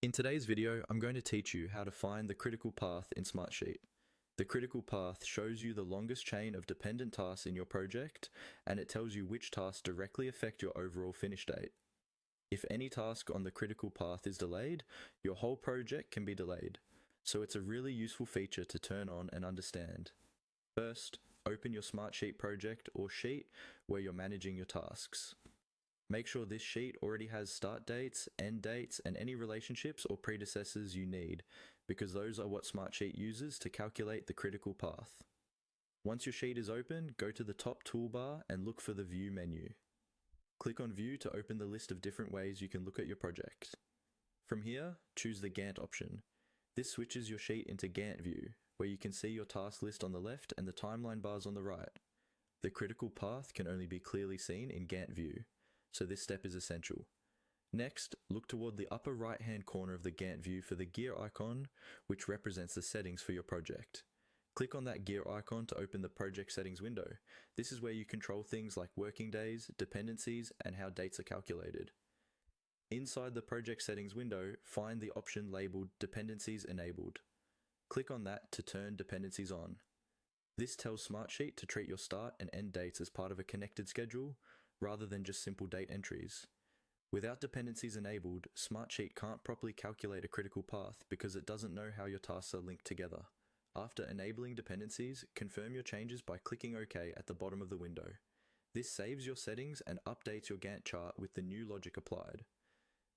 In today's video, I'm going to teach you how to find the critical path in Smartsheet. The critical path shows you the longest chain of dependent tasks in your project, and it tells you which tasks directly affect your overall finish date. If any task on the critical path is delayed, your whole project can be delayed. So it's a really useful feature to turn on and understand. First, open your Smartsheet project or sheet where you're managing your tasks. Make sure this sheet already has start dates, end dates, and any relationships or predecessors you need, because those are what Smartsheet uses to calculate the critical path. Once your sheet is open, go to the top toolbar and look for the View menu. Click on View to open the list of different ways you can look at your project. From here, choose the Gantt option. This switches your sheet into Gantt view, where you can see your task list on the left and the timeline bars on the right. The critical path can only be clearly seen in Gantt view, so this step is essential. Next, look toward the upper right-hand corner of the Gantt view for the gear icon, which represents the settings for your project. Click on that gear icon to open the project settings window. This is where you control things like working days, dependencies, and how dates are calculated. Inside the project settings window, find the option labeled Dependencies Enabled. Click on that to turn dependencies on. This tells Smartsheet to treat your start and end dates as part of a connected schedule, rather than just simple date entries. Without dependencies enabled, Smartsheet can't properly calculate a critical path because it doesn't know how your tasks are linked together. After enabling dependencies, confirm your changes by clicking OK at the bottom of the window. This saves your settings and updates your Gantt chart with the new logic applied.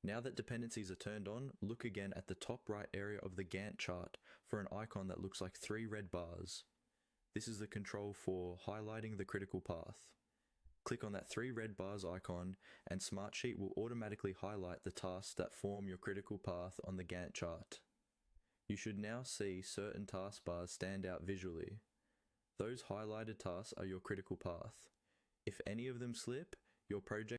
Now that dependencies are turned on, look again at the top right area of the Gantt chart for an icon that looks like 3 red bars. This is the control for highlighting the critical path. Click on that 3 red bars icon and Smartsheet will automatically highlight the tasks that form your critical path on the Gantt chart. You should now see certain task bars stand out visually. Those highlighted tasks are your critical path. If any of them slip, your project